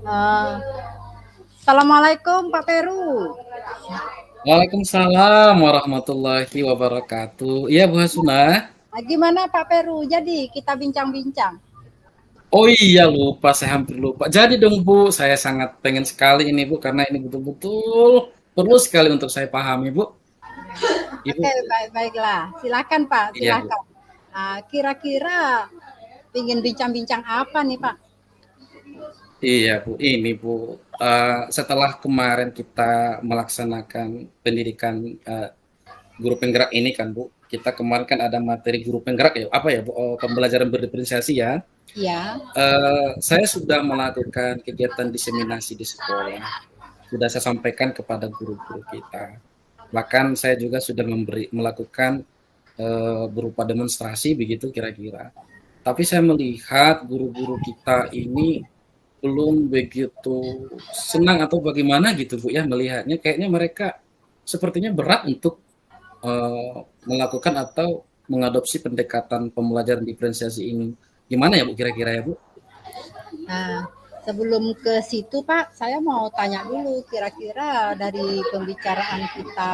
Eh, Assalamualaikum Pak Peru. Waalaikumsalam warahmatullahi wabarakatuh. Iya Bu Hasuna. Gimana Pak Peru? Jadi kita bincang-bincang. Oh iya lupa, saya hampir lupa. Jadi dong Bu, saya sangat pengen sekali ini Bu, karena ini betul-betul perlu sekali untuk saya pahami Bu. Oke, Ibu, baiklah. Silakan Pak, iya Bu. silakan. Kira-kira ingin bincang-bincang apa nih Pak? Iya Bu, ini Bu. Setelah kemarin kita melaksanakan pendidikan guru penggerak ini kan Bu, kita kemarin kan ada materi guru penggerak ya, apa ya Bu, pembelajaran berdiferensiasi ya. Ya, Saya sudah melakukan kegiatan diseminasi di sekolah, sudah saya sampaikan kepada guru-guru kita. Bahkan saya juga sudah melakukan berupa demonstrasi begitu kira-kira. Tapi saya melihat guru-guru kita ini belum begitu senang atau bagaimana gitu Bu ya melihatnya, kayaknya mereka sepertinya berat untuk melakukan atau mengadopsi pendekatan pembelajaran diferensiasi ini. Gimana ya Bu kira-kira ya Bu? nah, sebelum ke situ Pak, saya mau tanya dulu kira-kira dari pembicaraan kita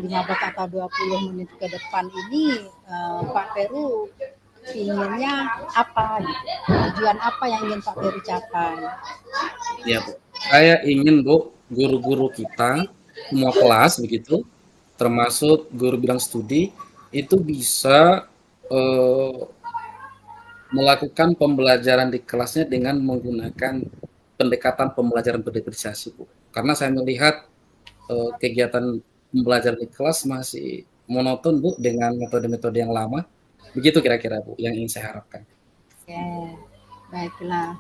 15 atau 20 menit ke depan ini Pak Peru inginnya apa gitu? Tujuan apa yang ingin Pak Peru capai? Ya Bu, saya ingin Bu, guru-guru kita, semua kelas begitu, termasuk guru bidang studi, itu bisa eh, melakukan pembelajaran di kelasnya dengan menggunakan pendekatan pembelajaran berdiferensiasi Bu. Karena saya melihat kegiatan pembelajaran di kelas masih monoton Bu dengan metode-metode yang lama. Begitu kira-kira Bu yang ingin saya harapkan. Oke, baiklah.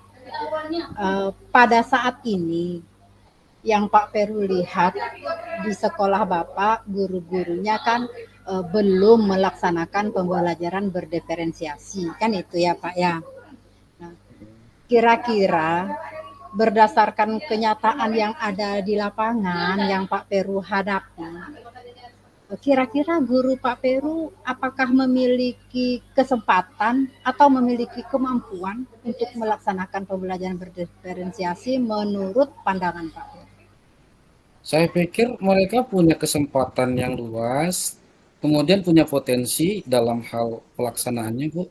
Pada saat ini yang Pak Peru lihat di sekolah Bapak, guru-gurunya kan belum melaksanakan pembelajaran berdiferensiasi, kan itu ya Pak ya. Nah, kira-kira berdasarkan kenyataan yang ada di lapangan yang Pak Peru hadapi, kira-kira guru Pak Peru apakah memiliki kesempatan atau memiliki kemampuan untuk melaksanakan pembelajaran berdiferensiasi menurut pandangan Pak Peru? Saya pikir mereka punya kesempatan yang luas, kemudian punya potensi dalam hal pelaksanaannya, Bu.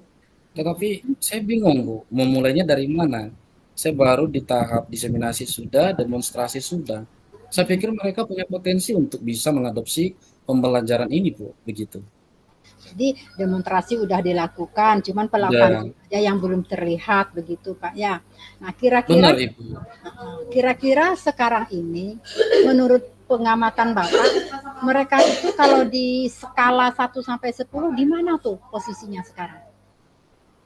Tetapi saya bingung, Bu, memulainya dari mana? Saya baru di tahap diseminasi sudah, demonstrasi sudah. Saya pikir mereka punya potensi untuk bisa mengadopsi pembelajaran ini, Bu, begitu. Jadi demonstrasi udah dilakukan, cuman pelaksanaan Dan aja yang belum terlihat begitu Pak ya. Nah kira-kira benar, Ibu. kira-kira sekarang ini menurut pengamatan Bapak, mereka itu kalau di skala 1 sampai 10 di mana tuh posisinya sekarang?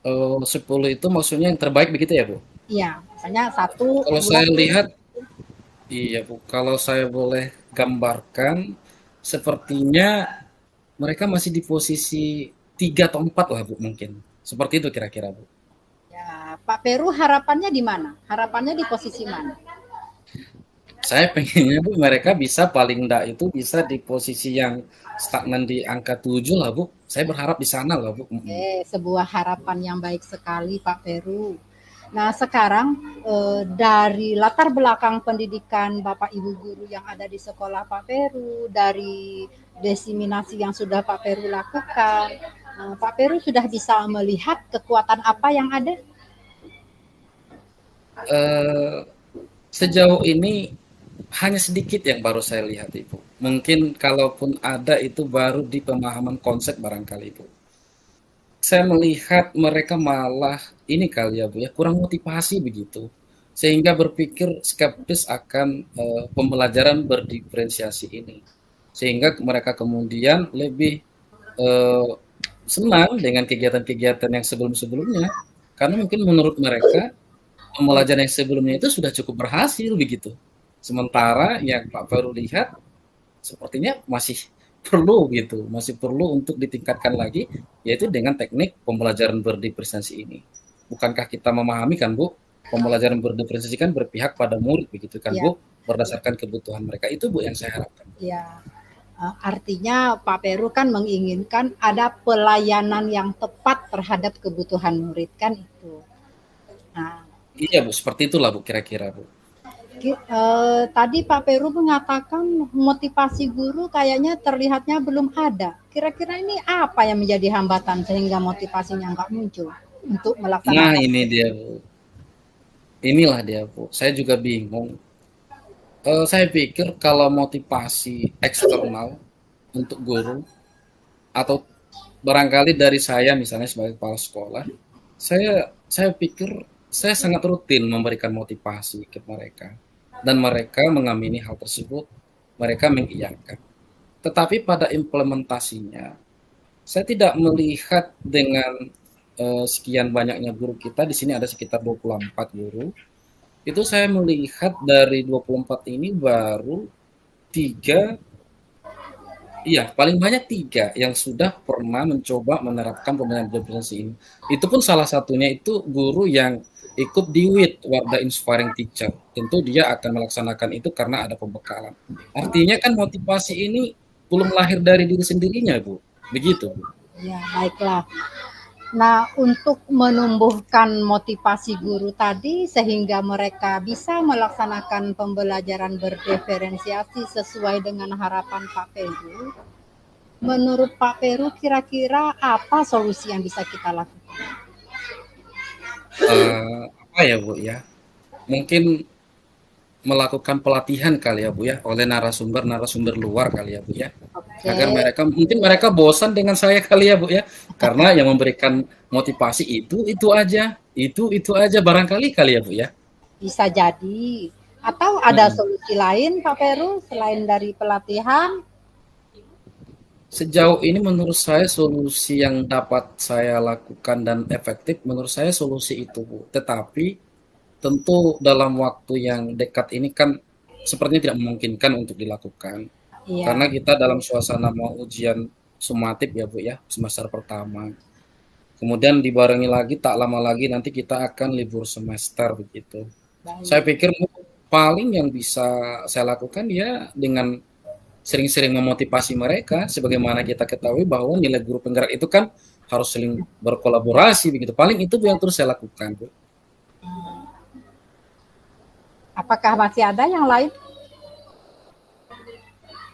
10 itu maksudnya yang terbaik begitu ya, Bu? Iya, misalnya 1, Kalau 2, saya 3. lihat, iya, Bu. Kalau saya boleh gambarkan, sepertinya mereka masih di posisi 3 atau 4 lah, Bu, mungkin. Seperti itu kira-kira, Bu. Ya, Pak Peru harapannya di mana? Harapannya di posisi mana? Saya pengennya, Bu, mereka bisa paling enggak itu bisa di posisi yang stagnan di angka 7 lah, Bu. Saya berharap di sana lah, Bu. Sebuah harapan yang baik sekali Pak Peru. Nah, sekarang dari latar belakang pendidikan Bapak Ibu guru yang ada di sekolah Pak Peru, dari desiminasi yang sudah Pak Peru lakukan, Pak Peru sudah bisa melihat kekuatan apa yang ada? Eh, Sejauh ini hanya sedikit yang baru saya lihat, Ibu. Mungkin kalaupun ada itu baru di pemahaman konsep barangkali, Ibu. Saya melihat mereka malah ini kali ya Bu ya, kurang motivasi begitu. Sehingga berpikir skeptis akan pembelajaran berdiferensiasi ini. Sehingga mereka kemudian lebih eh, senang dengan kegiatan-kegiatan yang sebelum-sebelumnya. Karena mungkin menurut mereka pembelajaran yang sebelumnya itu sudah cukup berhasil begitu. Sementara yang Pak Faru lihat sepertinya masih perlu gitu, masih perlu untuk ditingkatkan lagi, yaitu dengan teknik pembelajaran berdiferensiasi ini. Bukankah kita memahami kan Bu, pembelajaran berdiferensiasi kan berpihak pada murid begitu kan Ya, Bu, berdasarkan kebutuhan mereka. Itu Bu yang saya harapkan. ya. Artinya Pak Peru kan menginginkan ada pelayanan yang tepat terhadap kebutuhan murid kan itu. Nah, Iya Bu, seperti itulah Bu kira-kira Bu. Tadi Pak Peru mengatakan motivasi guru kayaknya terlihatnya belum ada. Kira-kira ini apa yang menjadi hambatan sehingga motivasinya nggak muncul untuk Nah melaksanakan? ini dia Bu, inilah dia Bu, saya juga bingung. Saya pikir kalau motivasi eksternal untuk guru atau barangkali dari saya misalnya sebagai kepala sekolah, saya pikir saya sangat rutin memberikan motivasi ke mereka dan mereka mengamini hal tersebut, mereka mengiyakan. Tetapi pada implementasinya, saya tidak melihat dengan sekian banyaknya guru kita, di sini ada sekitar 24 guru. Itu saya melihat dari 24 ini baru 3, iya, paling banyak 3 yang sudah pernah mencoba menerapkan pembelajaran kompetensi ini. Itu pun salah satunya itu guru yang ikut di WIT, Warda Inspiring Teacher. Tentu dia akan melaksanakan itu karena ada pembekalan. Artinya kan motivasi ini belum lahir dari diri sendirinya, Bu. Begitu, Bu. Ya, baiklah. Nah, untuk menumbuhkan motivasi guru tadi sehingga mereka bisa melaksanakan pembelajaran berdiferensiasi sesuai dengan harapan Pak Peru, menurut Pak Peru kira-kira apa solusi yang bisa kita lakukan? Apa ya, Bu ya? Mungkin melakukan pelatihan kali ya Bu ya oleh narasumber-narasumber luar kali ya Bu ya agar Oke, mereka mungkin mereka bosan dengan saya kali ya Bu ya karena yang memberikan motivasi itu aja barangkali kali ya Bu ya. bisa jadi. Atau ada Mm-mm. solusi lain Pak Peru selain dari pelatihan? Sejauh ini menurut saya solusi yang dapat saya lakukan dan efektif menurut saya solusi itu Bu, tetapi tentu dalam waktu yang dekat ini kan sepertinya tidak memungkinkan untuk dilakukan karena Iya, kita dalam suasana mau ujian sumatif ya Bu ya semester pertama. Kemudian dibarengi lagi tak lama lagi nanti kita akan libur semester begitu. Saya baik. pikir paling yang bisa saya lakukan ya dengan sering-sering memotivasi mereka sebagaimana kita ketahui bahwa nilai guru penggerak itu kan harus saling berkolaborasi begitu. Paling itu yang terus saya lakukan Bu. Apakah masih ada yang lain?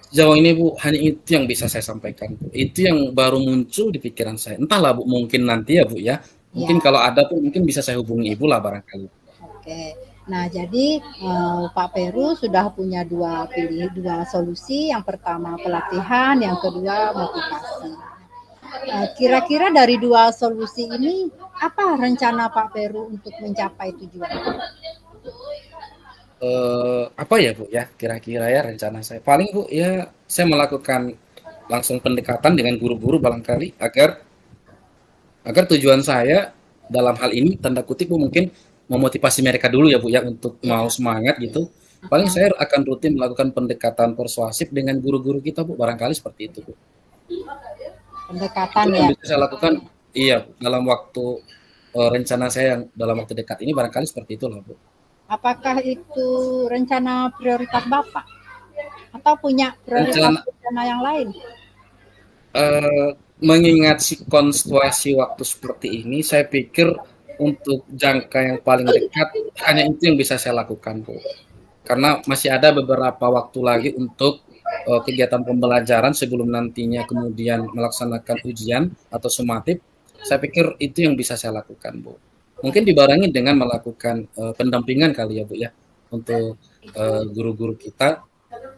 Sejauh ini Bu, hanya itu yang bisa saya sampaikan Bu. Itu yang baru muncul di pikiran saya. Entahlah Bu, mungkin nanti ya Bu ya. Mungkin Ya, kalau ada pun mungkin bisa saya hubungi Ibu lah barangkali. oke. Nah, jadi Pak Peru sudah punya dua solusi. Yang pertama pelatihan, yang kedua motivasi. Kira-kira dari dua solusi ini, apa rencana Pak Peru untuk mencapai tujuan? Apa ya Bu ya, kira-kira ya rencana saya. Paling Bu ya, saya melakukan langsung pendekatan dengan guru-guru barangkali agar tujuan saya dalam hal ini tanda kutip Bu mungkin memotivasi mereka dulu ya Bu ya untuk mau Ya, semangat gitu. Paling saya akan rutin melakukan pendekatan persuasif dengan guru-guru kita Bu, barangkali seperti itu Bu. pendekatan Itu yang ya. bisa saya lakukan iya dalam waktu rencana saya yang dalam waktu dekat ini barangkali seperti itulah Bu. Apakah itu rencana prioritas Bapak? Atau punya prioritas Rencana rencana yang lain? eh, mengingat situasi waktu seperti ini, saya pikir untuk jangka yang paling dekat hanya itu yang bisa saya lakukan, Bu. Karena masih ada beberapa waktu lagi untuk kegiatan pembelajaran sebelum nantinya kemudian melaksanakan ujian atau sumatif. Saya pikir itu yang bisa saya lakukan, Bu. Mungkin dibarengi dengan melakukan pendampingan kali ya, Bu ya, untuk guru-guru kita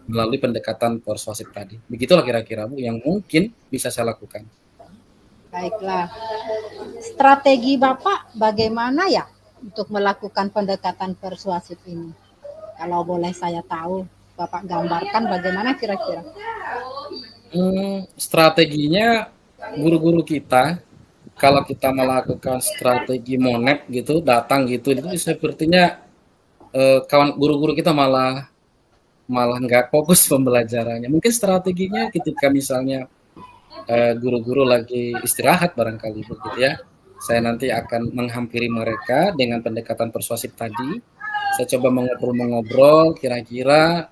melalui pendekatan persuasif tadi. Begitulah kira-kira Bu yang mungkin bisa saya lakukan. Baiklah. Strategi Bapak bagaimana ya untuk melakukan pendekatan persuasif ini? Kalau boleh saya tahu, Bapak gambarkan bagaimana kira-kira? Strateginya guru-guru kita kalau kita melakukan strategi monet gitu, datang gitu, itu sepertinya kawan guru-guru kita malah malah nggak fokus pembelajarannya. Mungkin strateginya ketika misalnya guru-guru lagi istirahat barangkali begitu ya. Saya nanti akan menghampiri mereka dengan pendekatan persuasif tadi. Saya coba mengobrol-mengobrol kira-kira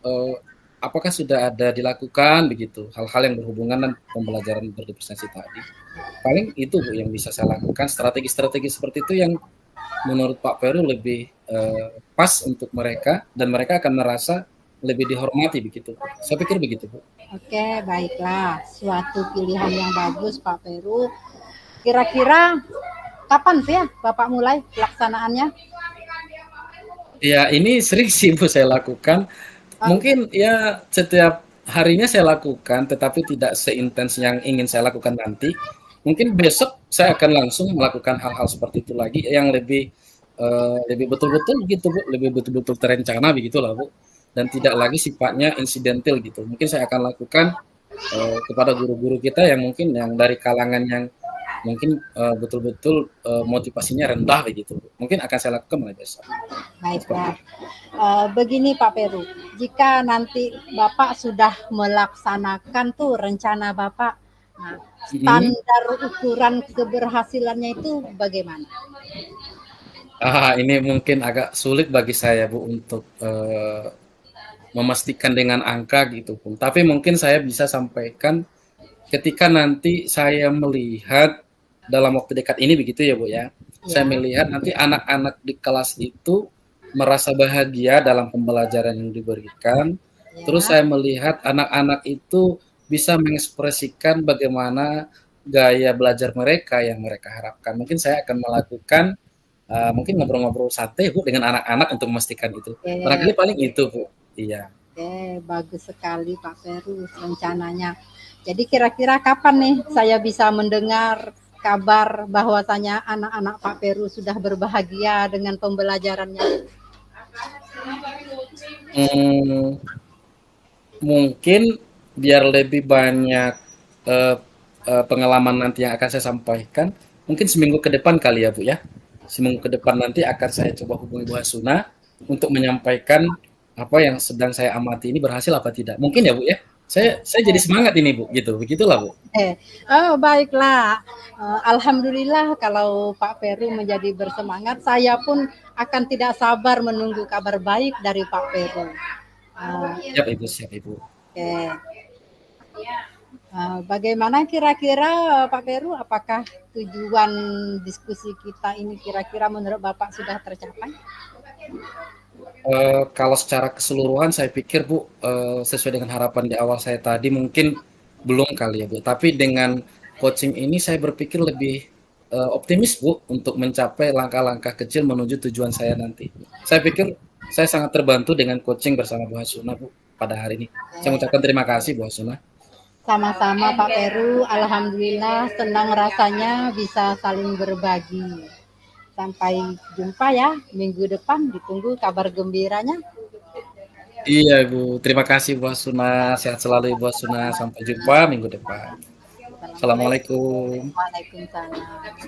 eh, apakah sudah ada dilakukan begitu hal-hal yang berhubungan dengan pembelajaran berdiversitas tadi. Paling itu Bu yang bisa saya lakukan strategi-strategi seperti itu yang menurut Pak Peru lebih pas untuk mereka dan mereka akan merasa lebih dihormati begitu. Saya pikir begitu, Bu. Oke, baiklah. Suatu pilihan yang bagus, Pak Peru. Kira-kira kapan sih ya Bapak mulai pelaksanaannya? Ya, ini sering sih Bu saya lakukan. Oh, Mungkin ya setiap harinya saya lakukan, tetapi tidak seintens yang ingin saya lakukan nanti. Mungkin besok saya akan langsung melakukan hal-hal seperti itu lagi yang lebih betul-betul gitu Bu, lebih betul-betul terencana begitulah Bu. Dan tidak lagi sifatnya insidental gitu. Mungkin saya akan lakukan kepada guru-guru kita yang mungkin yang dari kalangan yang mungkin betul-betul motivasinya rendah begitu. Mungkin akan saya lakukan mulai besok. Seperti baiklah. itu. Begini Pak Peru, jika nanti Bapak sudah melaksanakan tuh rencana Bapak, nah, Mhm. standar ukuran keberhasilannya itu bagaimana? Ini mungkin agak sulit bagi saya Bu untuk memastikan dengan angka gitu pun. Tapi mungkin saya bisa sampaikan ketika nanti saya melihat dalam waktu dekat ini begitu ya Bu ya. Saya Ya, melihat nanti anak-anak di kelas itu merasa bahagia dalam pembelajaran yang diberikan. Terus ya. saya melihat anak-anak itu bisa mengekspresikan bagaimana gaya belajar mereka yang mereka harapkan. Mungkin saya akan melakukan mungkin ngobrol-ngobrol santai Bu dengan anak-anak untuk memastikan itu. Oke, Barangkali paling itu Bu. Iya. oke, bagus sekali Pak Peru rencananya. Jadi kira-kira kapan nih saya bisa mendengar kabar bahwasanya anak-anak Pak Peru sudah berbahagia dengan pembelajarannya? Hmm, mungkin biar lebih banyak eh, pengalaman nanti yang akan saya sampaikan, mungkin seminggu ke depan kali ya Bu ya. Seminggu ke depan nanti akan saya coba hubungi Bu Hasuna untuk menyampaikan apa yang sedang saya amati ini berhasil apa tidak. Mungkin ya Bu ya. Saya jadi semangat ini Bu, gitu. Begitulah Bu. Oh baiklah. Alhamdulillah kalau Pak Peru menjadi bersemangat, saya pun akan tidak sabar menunggu kabar baik dari Pak Peru. Siap Ibu, siap Ibu. Oke. Bagaimana kira-kira Pak Peru, apakah tujuan diskusi kita ini kira-kira menurut Bapak sudah tercapai? Kalau secara keseluruhan saya pikir Bu, sesuai dengan harapan di awal saya tadi mungkin belum kali ya Bu, tapi dengan coaching ini saya berpikir lebih optimis Bu untuk mencapai langkah-langkah kecil menuju tujuan saya nanti. Saya pikir saya sangat terbantu dengan coaching bersama Bu Hasuna Bu pada hari ini. Saya mengucapkan terima kasih Bu Hasuna. Sama-sama Pak Peru, Alhamdulillah senang rasanya bisa saling berbagi. Sampai jumpa ya minggu depan, ditunggu kabar gembiranya. Iya Bu, terima kasih Bu Hasuna. Sehat selalu Bu Hasuna. Sampai jumpa minggu depan. Assalamualaikum. Assalamualaikum. Waalaikumsalam.